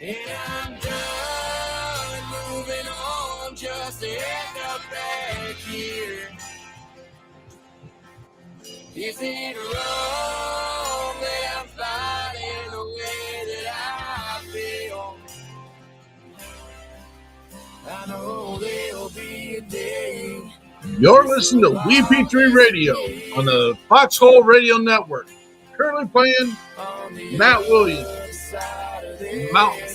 And I'm done moving on just to end up back here. Is it wrong that I'm fighting the way that I feel? I know there'll be a day. You're listening to WeP3 Radio on the Foxhole Radio Network. Currently playing Matt Williams, Mountain.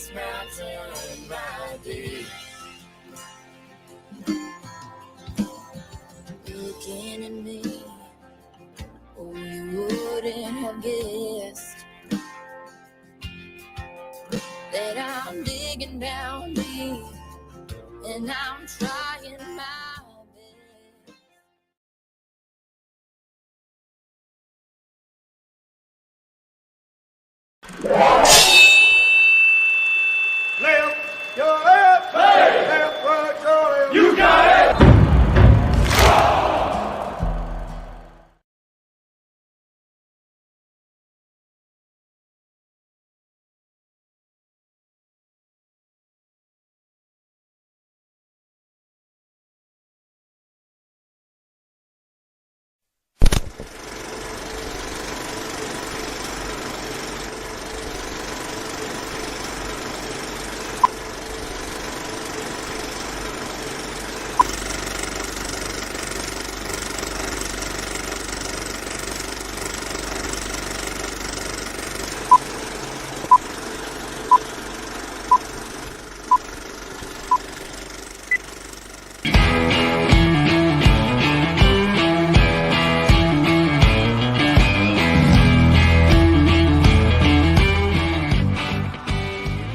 Looking at me, oh, you wouldn't have guessed that I'm digging down deep and I'm trying my best. Left, your left, hey. Left, right, your left. You got it.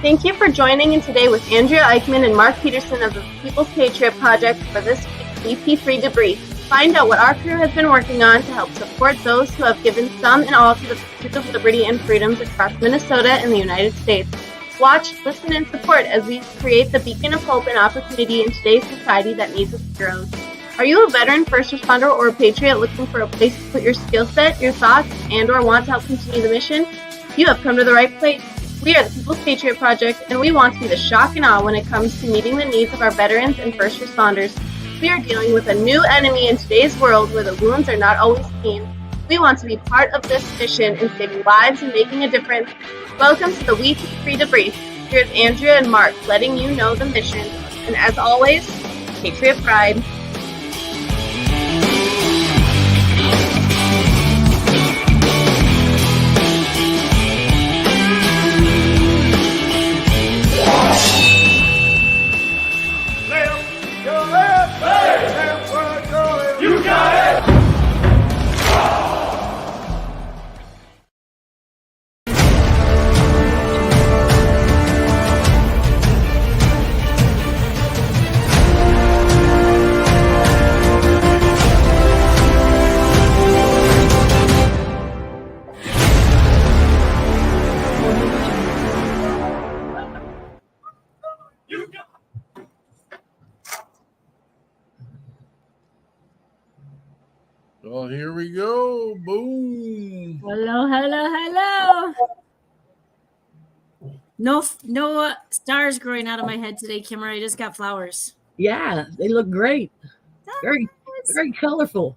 Thank you for joining in today with Andrea Eichmann and Mark Peterson of the People's Patriot Project for this week's WeP3 Debrief. Find out what our crew has been working on to help support those who have given some and all to the pursuit of liberty and freedoms across Minnesota and the United States. Watch, listen, and support as we create the beacon of hope and opportunity in today's society that needs its heroes. Are you a veteran, first responder, or a patriot looking for a place to put your skill set, your thoughts, and/or want to help continue the mission? You have come to the right place. We are the People's Patriot Project, and we want to be the shock and awe when it comes to meeting the needs of our veterans and first responders. We are dealing with a new enemy in today's world where the wounds are not always clean. We want to be part of this mission in saving lives and making a difference. Welcome to the WeP3 Debrief. Here's Andrea and Mark letting you know the mission. And as always, Patriot Pride. Left, your left, hey. Left, right, your left. You got it. Well, here we go. Boom. Hello. No stars growing out of my head today, Kimmer. I just got flowers. Yeah, they look great. Very colorful.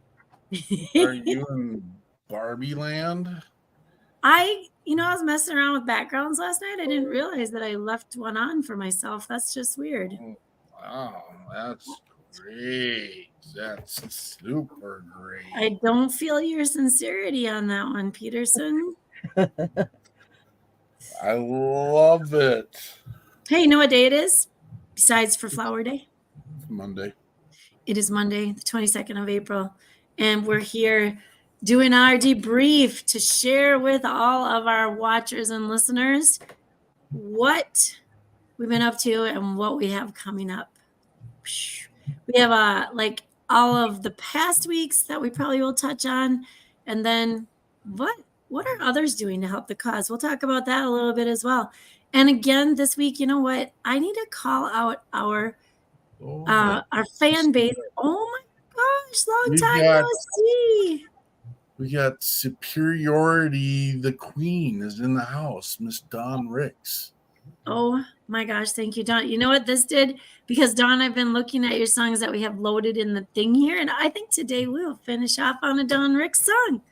Are you in Barbie land? I was messing around with backgrounds last night. I didn't realize that I left one on for myself. That's just weird. Wow, that's great. That's super great. I don't feel your sincerity on that one, Peterson. I love it. Hey, you know what day it is? Besides for Flower Day? Monday. It is Monday, the 22nd of April. And we're here doing our debrief to share with all of our watchers and listeners what we've been up to and what we have coming up. We have all of the past weeks that we probably will touch on, and then what are others doing to help the cause? We'll talk about that a little bit as well. And again, this week, you know what? I need to call out our fan base. Oh my gosh, long time no see. We got Superiority, the Queen is in the house, Miss Dawn Ricks. Oh my gosh, thank you, Dawn. You know what this did? Because Dawn, I've been looking at your songs that we have loaded in the thing here, and I think today we'll finish off on a Dawn Rick song.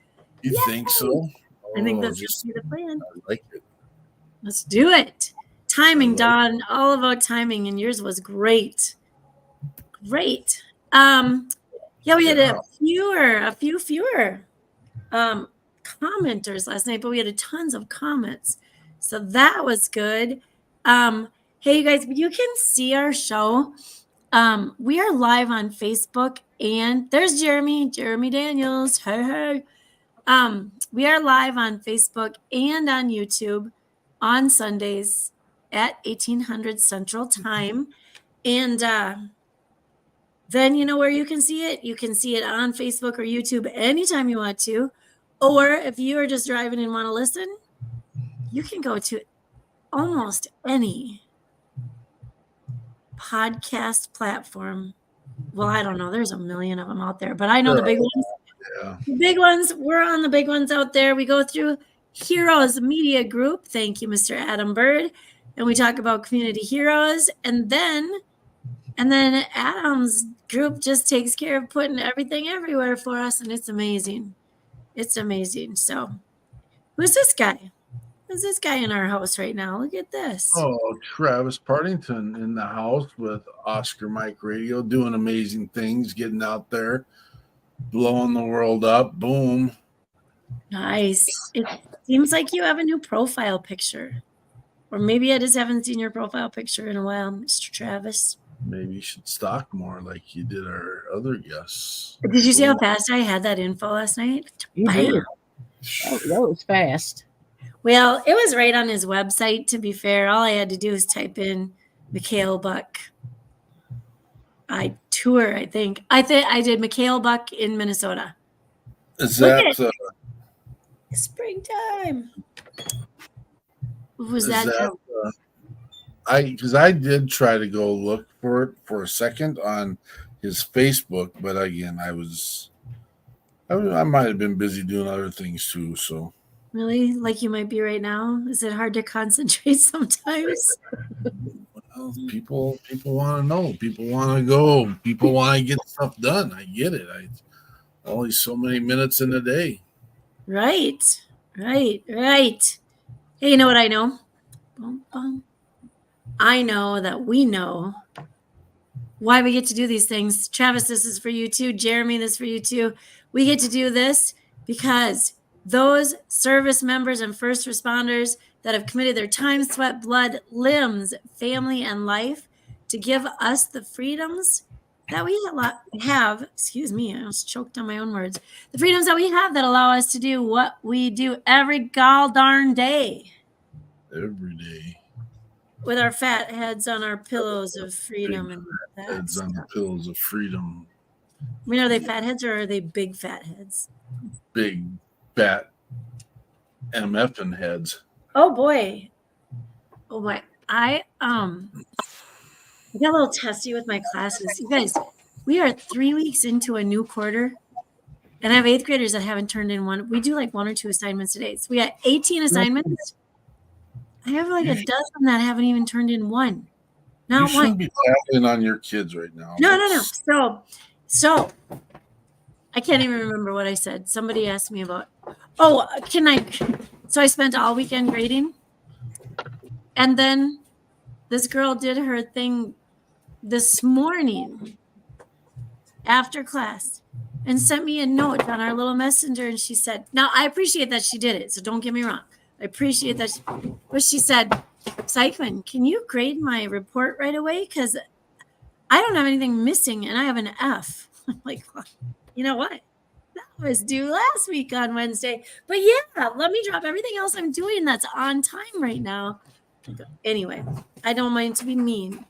You Yay! think so? I think Oh, that's just the plan. I like it. Let's do it. Timing, like Dawn, all about timing, and yours was great. Great. Yeah, we had a few fewer commenters last night, but we had tons of comments. So that was good. Hey, you guys, you can see our show. We are live on Facebook, and there's Jeremy Daniels. Hey. We are live on Facebook and on YouTube on Sundays at 1800 Central Time. And then you know where you can see it? You can see it on Facebook or YouTube anytime you want to. Or if you are just driving and want to listen, you can go to almost any podcast platform. Well, I don't know. There's a million of them out there, but I know the big ones. Yeah. The big ones. We're on the big ones out there. We go through Heroes Media Group. Thank you, Mr. Adam Bird. And we talk about community heroes. And then Adam's group just takes care of putting everything everywhere for us. And it's amazing. It's amazing. So who's this guy? Who's this guy in our house right now? Look at this. Oh, Travis Partington in the house with Oscar Mike Radio, doing amazing things, getting out there, blowing the world up. Boom. Nice. It seems like you have a new profile picture. Or maybe I just haven't seen your profile picture in a while, Mr. Travis. Maybe you should stalk more like you did our other guests. Did you see how fast I had that info last night? You Bam. did. That was fast. Well, it was right on his website, to be fair. All I had to do was type in Mikhail Buck. I think. I did Mikhail Buck in Minnesota. Is that springtime? Was that? Because I did try to go look for it for a second on his Facebook, but again, I might have been busy doing other things too. So Really, like you might be right now. Is it hard to concentrate sometimes? well, people want to know. People want to go. People want to get stuff done. I get it. Only so many minutes in a day. Right. Hey, you know what I know? Bum, bum. I know that we know why we get to do these things. Travis, this is for you too. Jeremy, this is for you too. We get to do this because those service members and first responders that have committed their time, sweat, blood, limbs, family, and life to give us the freedoms that we have. Excuse me, I almost choked on my own words. The freedoms that we have that allow us to do what we do every gall darn day. Every day. With our fat heads on our pillows of freedom. Big and heads on the pillows of freedom. I mean, are they fat heads or are they big fat heads? Big, fat MFing heads. Oh boy. I got a little testy with my classes. You guys, we are 3 weeks into a new quarter, and I have 8th graders that haven't turned in one. We do like 1 or 2 assignments a day. So we got 18 assignments. I have like a dozen that haven't even turned in one. Not you one. shouldn't be tackling on your kids right now. No. So I can't even remember what I said. Somebody asked me about, so I spent all weekend grading. And then this girl did her thing this morning after class and sent me a note on our little messenger. And she said, now I appreciate that she did it. So don't get me wrong. I appreciate that. But she said, Seichman, can you grade my report right away? Because I don't have anything missing and I have an F. I'm like, well, you know what? That was due last week on Wednesday. But yeah, let me drop everything else I'm doing that's on time right now. Anyway, I don't mind to be mean.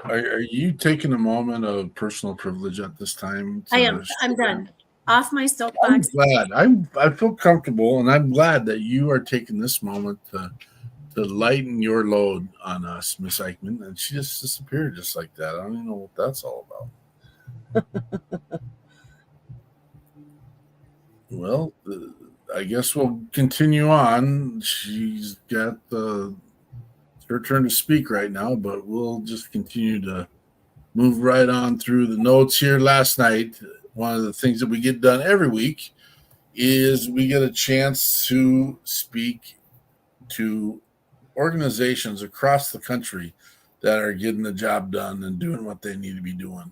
Are you taking a moment of personal privilege at this time? I am. I'm done. Off my soapbox. I'm glad. I feel comfortable, and I'm glad that you are taking this moment to lighten your load on us, Miss Eichmann. And she just disappeared just like that. I don't even know what that's all about. Well, I guess we'll continue on. She's got the her turn to speak right now, but we'll just continue to move right on through the notes here. Last night, one of the things that we get done every week is we get a chance to speak to organizations across the country that are getting the job done and doing what they need to be doing.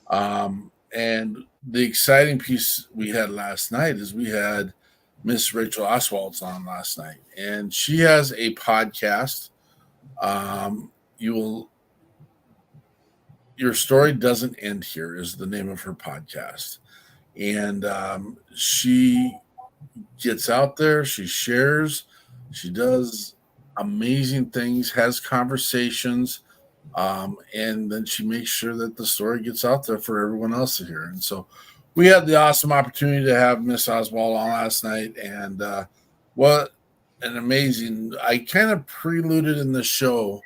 And the exciting piece we had last night is we had Miss Rachel Oswald's on last night, and she has a podcast. Your Story Doesn't End Here is the name of her podcast. And she gets out there, she shares, she does amazing things, has conversations, and then she makes sure that the story gets out there for everyone else to hear. And so we had the awesome opportunity to have Miss Oswald on last night, and what an amazing, I kind of preluded in the show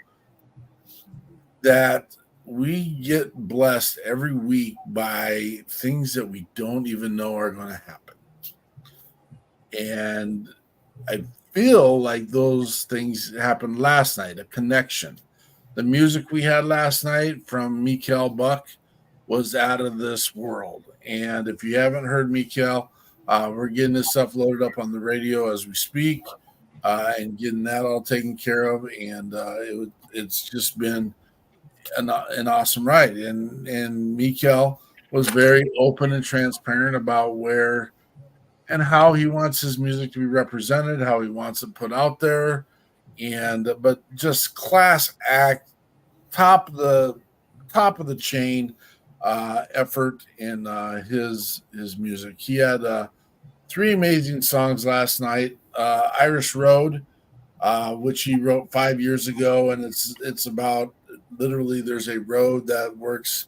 that we get blessed every week by things that we don't even know are going to happen. And I feel like those things happened last night, a connection. The music we had last night from Mikael Buck was out of this world. And if you haven't heard Mikael, we're getting this stuff loaded up on the radio as we speak, and getting that all taken care of. And it's just been an awesome ride. And Mikael was very open and transparent about where and how he wants his music to be represented, how he wants it put out there, but just class act, top of the chain effort in his music. He had 3 amazing songs last night. Irish Road, which he wrote 5 years ago, and it's about literally there's a road that works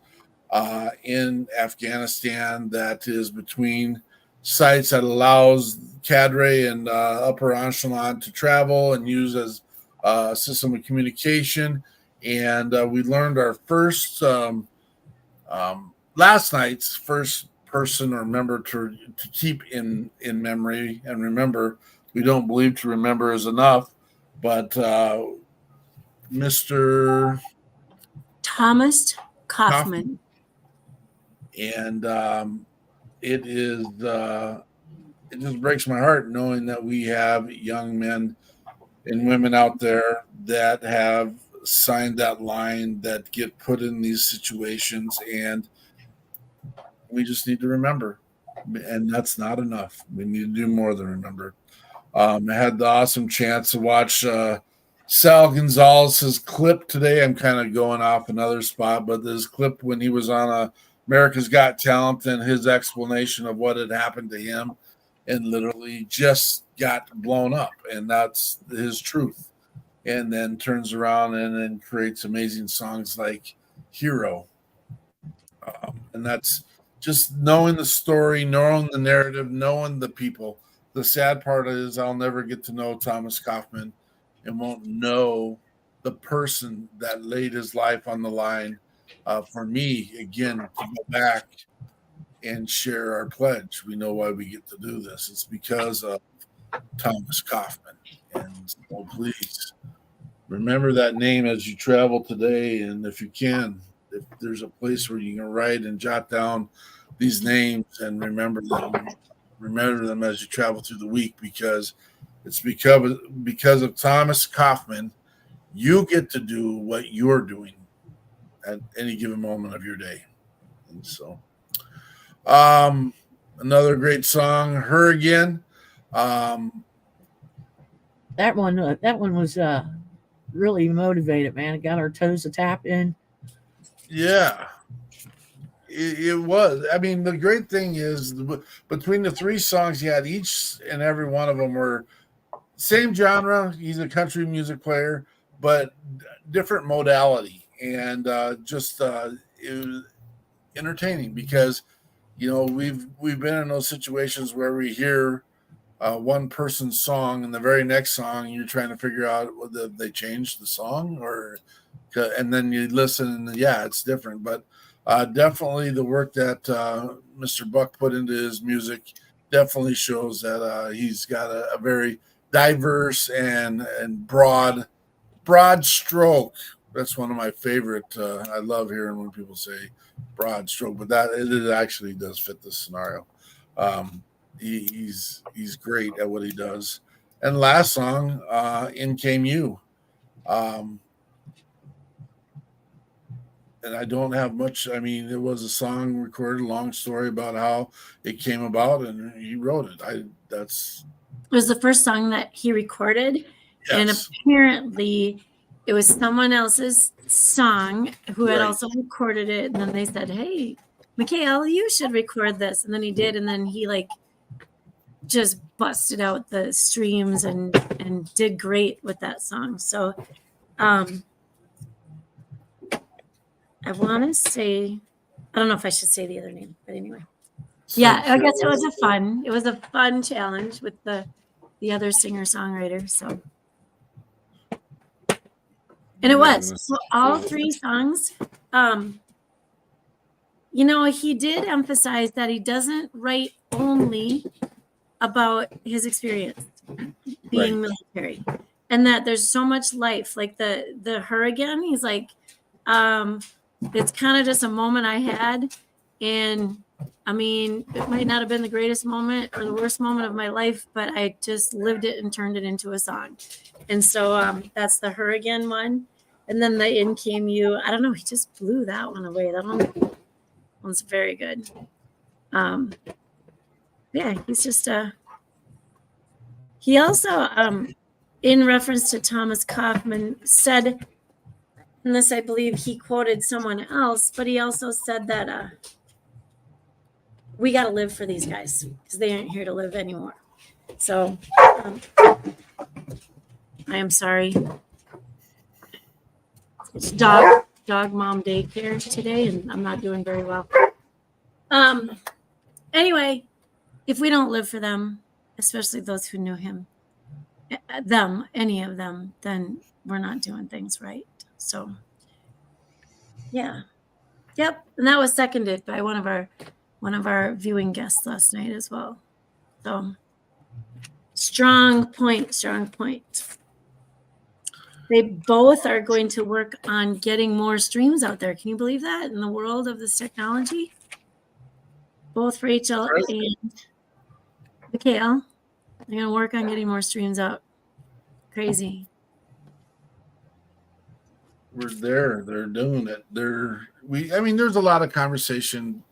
in Afghanistan that is between sites that allows cadre and upper echelon to travel and use as a system of communication. And we learned our first last night's first person or member to keep in memory. And remember, we don't believe to remember is enough, but Mr. Thomas Kaufman. And it just breaks my heart knowing that we have young men and women out there that have signed that line, that get put in these situations, and we just need to remember. And that's not enough. We need to do more than remember. I had the awesome chance to watch Sal Gonzalez's clip today. I'm kind of going off another spot, but this clip when he was on America's Got Talent and his explanation of what had happened to him, and literally just got blown up. And that's his truth. And then turns around and then creates amazing songs like Hero. And that's just knowing the story, knowing the narrative, knowing the people. The sad part is I'll never get to know Thomas Kaufman and won't know the person that laid his life on the line for me, again, to go back and share our pledge. We know why we get to do this. It's because of Thomas Kaufman. And so please remember that name as you travel today. And if you can, if there's a place where you can write and jot down these names and remember them as you travel through the week, because it's because of Thomas Kaufman, you get to do what you're doing at any given moment of your day. And so another great song, Her Again. That one was really motivated, man. It got our toes to tap in. Yeah, it was. I mean, the great thing is between the 3 songs you had, each and every one of them were same genre. He's a country music player, but different modality, and it was entertaining because we've been in those situations where we hear one person's song and the very next song you're trying to figure out whether they changed the song and then you listen and it's different. But definitely the work that Mr. Buck put into his music definitely shows that he's got a very diverse and broad Broad stroke. That's one of my favorite. I love hearing when people say broad stroke, but that it actually does fit this scenario. He's great at what he does. And last song, In Came You. And I don't have much. I mean, it was a song recorded, a long story about how it came about, and he wrote it. It was the first song that he recorded, Yes. and apparently it was someone else's song who had also recorded it, and then they said, "Hey, Mikhail, you should record this," and then he did, and then he like just busted out the streams and did great with that song. So I want to say, I don't know if I should say the other name, but anyway. Yeah, I guess it was a fun challenge with the other singer-songwriter. So, and it was so all three songs. You know, he did emphasize that he doesn't write only about his experience being military, and that there's so much life. Like the Her Again, he's like, it's kind of just a moment I had, and I mean, it might not have been the greatest moment or the worst moment of my life, but I just lived it and turned it into a song. And so that's the Her Again one. And then the In Came You. I don't know. He just blew that one away. That one's very good. Yeah, he's just he also, in reference to Thomas Kaufman, said, and this I believe he quoted someone else, but he also said that we got to live for these guys because they aren't here to live anymore. So I am sorry. It's dog mom daycare today, and I'm not doing very well. Anyway, if we don't live for them, especially those who knew him, any of them, then we're not doing things right. So yeah. Yep. And that was seconded by one of our viewing guests last night as well. So strong point. They both are going to work on getting more streams out there. Can you believe that in the world of this technology? Both Rachel and Mikhail, they're going to work on getting more streams out. Crazy. We're there. They're doing it. I mean, there's a lot of conversation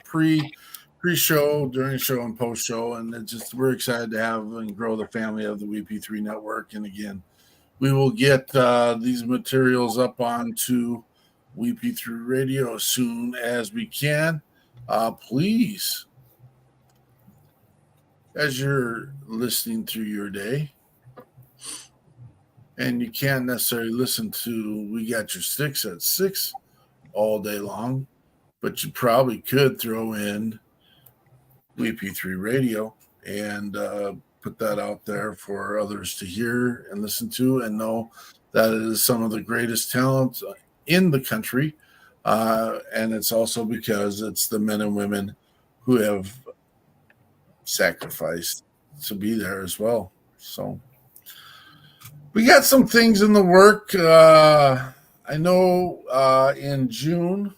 pre-show, during show, and post-show, and we're excited to have and grow the family of the WeP3 network. And again, we will get these materials up onto WeP3 Radio as soon as we can. Please, as you're listening through your day, and you can't necessarily listen to We Got Your Sticks at 6 all day long, but you probably could throw in WeP3 Radio and put that out there for others to hear and listen to and know that it is some of the greatest talent in the country. And it's also because it's the men and women who have sacrificed to be there as well. So we got some things in the work. I know in June,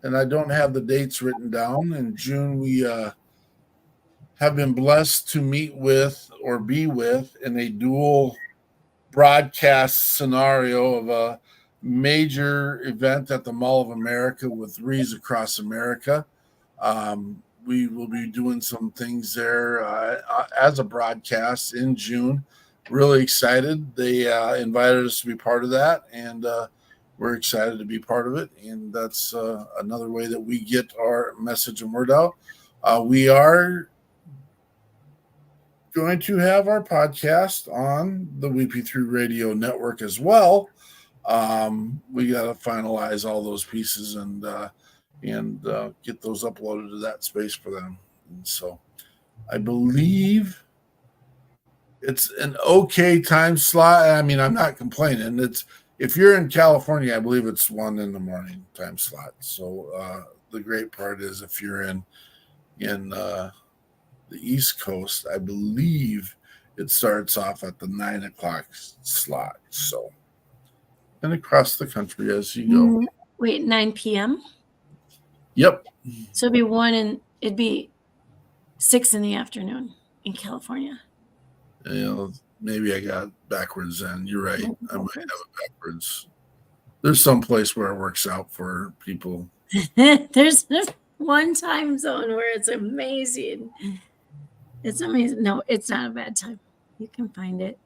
and I don't have the dates written down, in June we have been blessed to meet with or be with in a dual broadcast scenario of a major event at the Mall of America with Rees Across America. We will be doing some things there as a broadcast in June. Really excited. They invited us to be part of that, and we're excited to be part of it. And that's another way that we get our message and word out. We are going to have our podcast on the WeP3 Radio Network as well. We got to finalize all those pieces and get those uploaded to that space for them. And so I believe it's an okay time slot. I mean, I'm not complaining. If you're in California, I believe it's 1 a.m. time slot. So the great part is if you're in the East Coast, I believe it starts off at the 9 o'clock slot. So and across the country as you go. Wait, 9 p.m.? Yep. So it'd be 6 in the afternoon in California. Maybe I got backwards then. You're right. I might have it backwards. There's some place where it works out for people. There's one time zone where it's amazing. It's amazing. No, it's not a bad time. You can find it.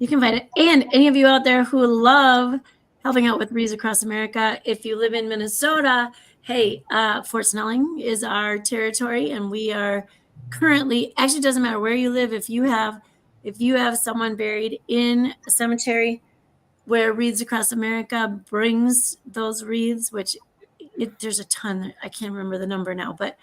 And any of you out there who love helping out with Reads Across America, if you live in Minnesota, hey, Fort Snelling is our territory, and we are currently, actually it doesn't matter where you live, if you have someone buried in a cemetery where Reads Across America brings those wreaths, which there's a ton, I can't remember the number now, but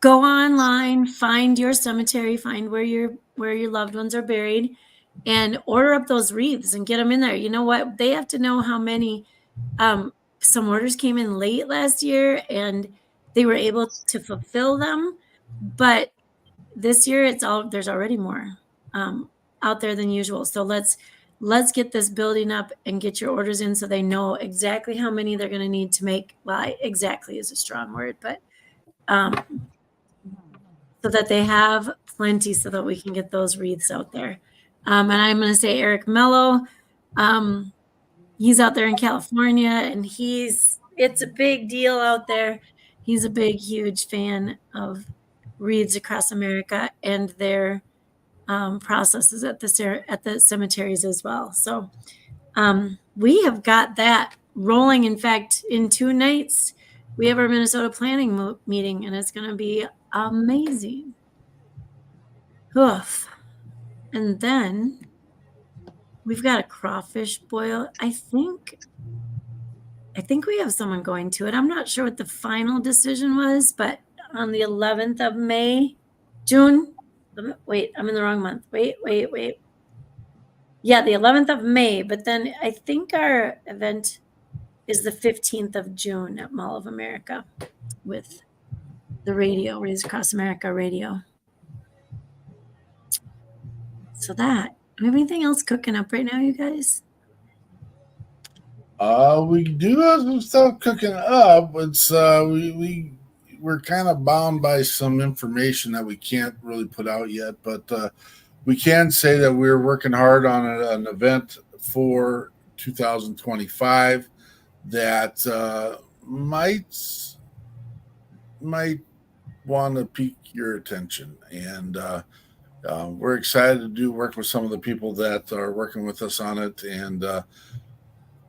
go online, find your cemetery, find where your loved ones are buried, and order up those wreaths and get them in there. You know what? They have to know how many. Some orders came in late last year, and they were able to fulfill them. But this year, there's already more out there than usual. So let's get this building up and get your orders in, so they know exactly how many they're going to need to make. Well, exactly is a strong word, but so that they have plenty, so that we can get those wreaths out there. And I'm going to say Eric Mello, he's out there in California, and it's a big deal out there. He's a big, huge fan of Reads Across America and their processes at the cemeteries as well. So we have got that rolling. In fact, in 2 nights, we have our Minnesota planning meeting, and it's going to be amazing. Oof. And then we've got a crawfish boil. I think we have someone going to it. I'm not sure what the final decision was, but on the 11th of May, June. Wait, I'm in the wrong month. Wait. Yeah, the 11th of May. But then I think our event is the 15th of June at Mall of America with the radio, Reads Across America radio. So that. Do we have anything else cooking up right now, you guys? We do have some stuff cooking up. It's we're kind of bound by some information that we can't really put out yet, but we can say that we're working hard on an event for 2025 that might want to pique your attention, and we're excited to work with some of the people that are working with us on it. And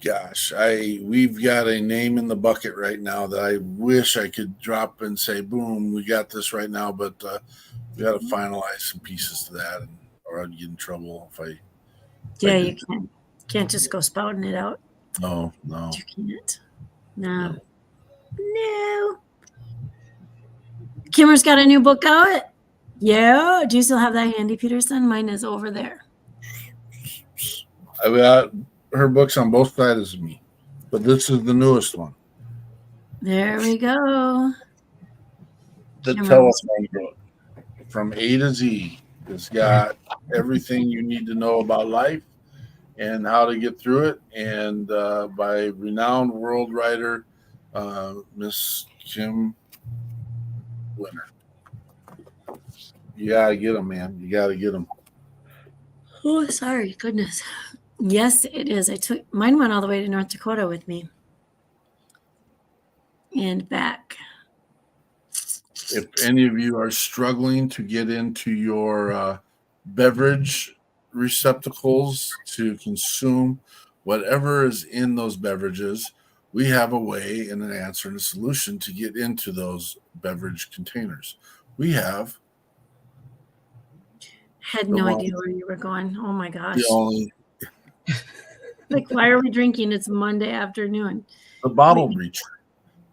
gosh, we've got a name in the bucket right now that I wish I could drop and say, boom, we got this right now, but we got to finalize some pieces to that, or I'd get in trouble if I. Yeah, you can't just go spouting it out. No. You can't. No. Kimmer's got a new book out. Yeah. Do you still have that handy, Peterson? Mine is over there. I've got her books on both sides of me, but this is the newest one. There we go. The telephone book from A to Z. It's got everything you need to know about life and how to get through it, and by renowned world writer Miss Kim Winter. You gotta get them, man. You gotta get them. Oh, sorry, goodness. Yes, it is. Mine went all the way to North Dakota with me and back. If any of you are struggling to get into your beverage receptacles to consume whatever is in those beverages, we have a way and an answer and a solution to get into those beverage containers. We have. Had no idea where you were going. Oh my gosh. The only. Like, why are we drinking? It's Monday afternoon. The bottle breacher,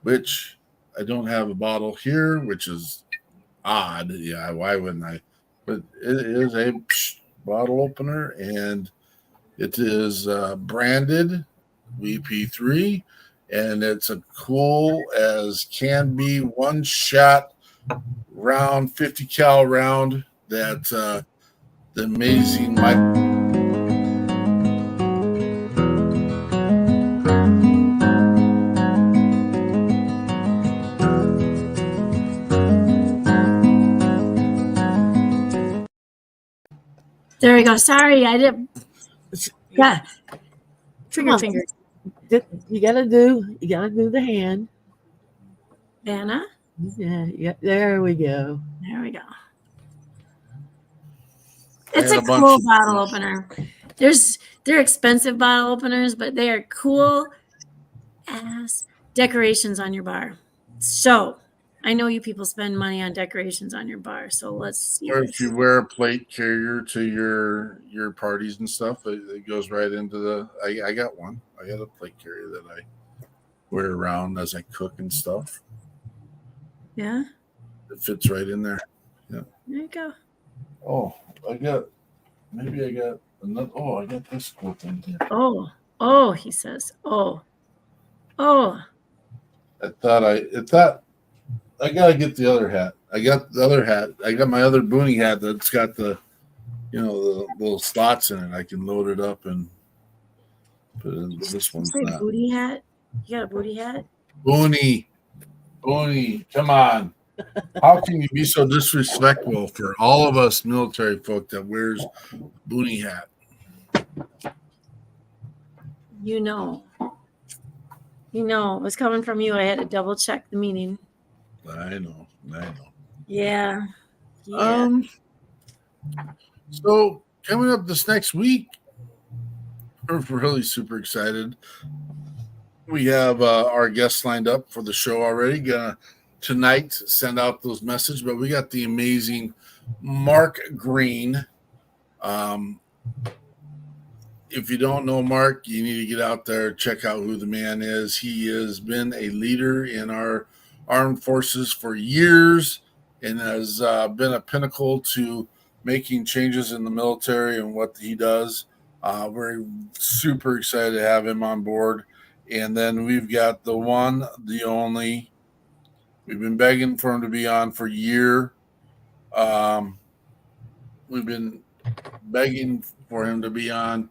which I don't have a bottle here, which is odd. Yeah, why wouldn't I? But it is a bottle opener, and it is branded WeP3, and it's a cool as can be 1-shot round, 50 cal round that the amazing Mike There we go. Sorry, I didn't. Yeah. Trigger on. finger. You gotta do the hand. Vanna. Yeah. There we go. There we go. I It's had a a bunch cool of- bottle opener. They're expensive bottle openers, but they are cool as decorations on your bar. So I know you people spend money on decorations on your bar. So let's see. Or if you wear a plate carrier to your parties and stuff, it goes right into the. I got one. I got a plate carrier that I wear around as I cook and stuff. Yeah. It fits right in there. There you go. Oh, I got another. Oh, I got this cool thing here. Oh, he says. Oh. I thought I gotta get the other hat. I got the other hat. I got my other boonie hat that's got the little slots in it. I can load it up and put it in. This one's Say not. booty hat. You got a booty hat? Boonie, come on. How can you be so disrespectful for all of us military folk that wears boonie hat? You know, it was coming from you. I had to double check the meaning. I know. Yeah. So coming up this next week, we're really super excited. We have our guests lined up for the show already. Gonna tonight send out those messages, but we got the amazing Mark Green. If you don't know Mark, you need to get out there, check out who the man is. He has been a leader in our armed forces for years and has been a pinnacle to making changes in the military and what he does. We're super excited to have him on board. And then we've got the one, the only. We've been begging for him to be on for a year. We've been begging for him to be on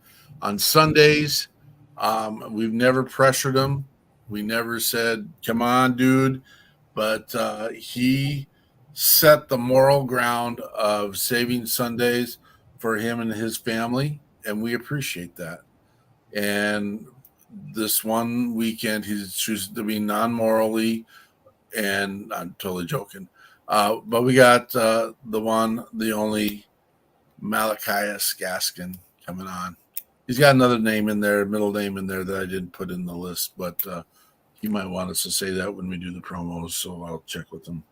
Sundays. We've never pressured him. We never said, come on, dude. But he set the moral ground of saving Sundays for him and his family, and we appreciate that. And this one weekend, he's choosing to be non-morally, and I'm totally joking. But we got the one, the only Malachias Gaskin coming on. He's got another name in there, middle name in there that I didn't put in the list, but he might want us to say that when we do the promos, so I'll check with him.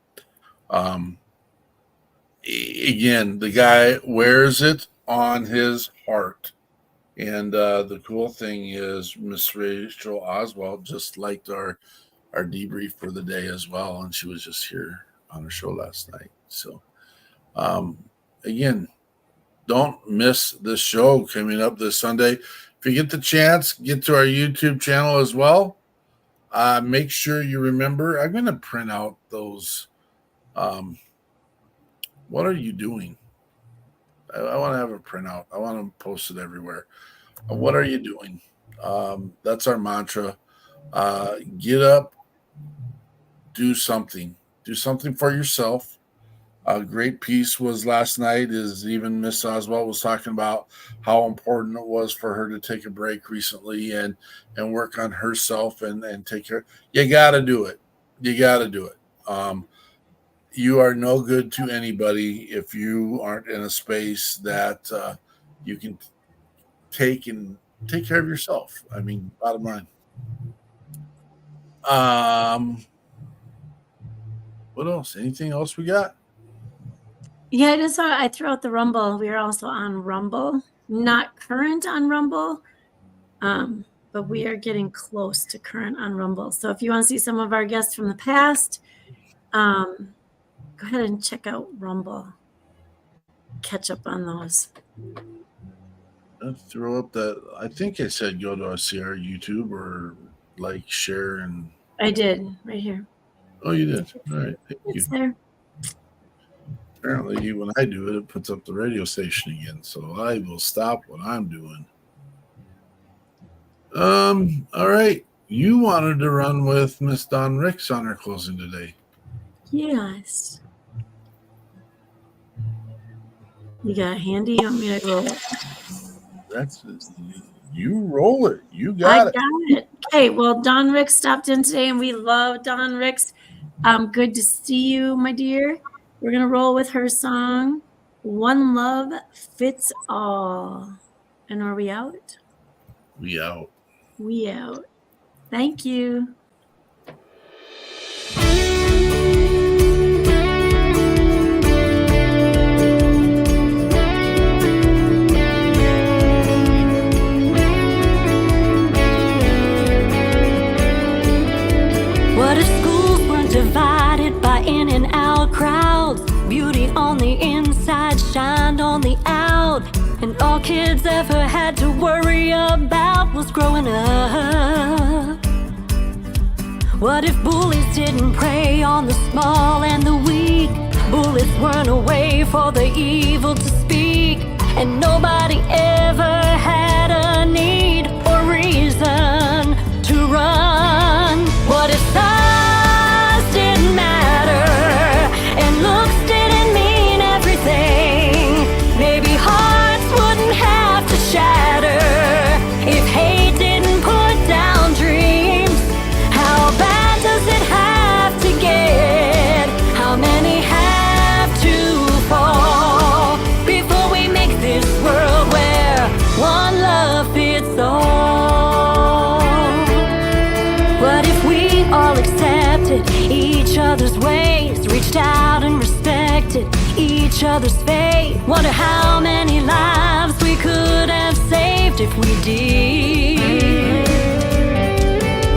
Again, the guy wears it on his heart. And the cool thing is Miss Rachel Oswald just liked our debrief for the day as well, and she was just here on her show last night. So, again, don't miss this show coming up this Sunday. If you get the chance, get to our YouTube channel as well. Make sure you remember. I'm going to print out those. What are you doing? I want to have a printout. I want to post it everywhere. What are you doing? That's our mantra. Get up, do something. Do something for yourself. A great piece was last night is even Miss Oswald was talking about how important it was for her to take a break recently and work on herself and take care. You got to do it. You got to do it. You are no good to anybody if you aren't in a space that you can take care of yourself. I mean, bottom line. What else? Anything else we got? Yeah, I threw out the Rumble. We are also on Rumble, not current on Rumble, but we are getting close to current on Rumble. So if you want to see some of our guests from the past, go ahead and check out Rumble. Catch up on those. Let's throw up that. I think I said go to our YouTube or like, share, and I did right here. Oh, you did. All right, thank you. It's there. Apparently, when I do it, it puts up the radio station again. So I will stop what I'm doing. All right. You wanted to run with Miss Dawn Ricks on her closing today. Yes. You got a handy? You want me to roll it? That's you roll it. You I got it. got it. Okay, well, Don Ricks stopped in today, and we love Don Ricks. Good to see you, my dear. We're going to roll with her song, One Love Fits All. And are we out? We out. We out. Thank you. What if schools weren't divided by in and out crowds? Beauty on the inside shined on the out, and all kids ever had to worry about was growing up. What if bullies didn't prey on the small and the weak? Bullets weren't a way for the evil to speak, and nobody ever had a need or reason to run. What if size didn't matter and looks didn't mean everything? Maybe hearts wouldn't have to shatter if hate didn't put down dreams. How bad does it have to get? How many have to fall before we make this world where one love fits all? What if we all accepted each other's ways, reached out and respected each other's fate? Wonder how many lives we could have saved if we did.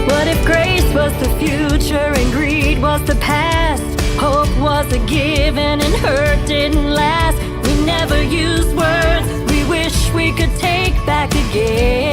What if grace was the future and greed was the past? Hope was a given and hurt didn't last. We never used words we wish we could take back again.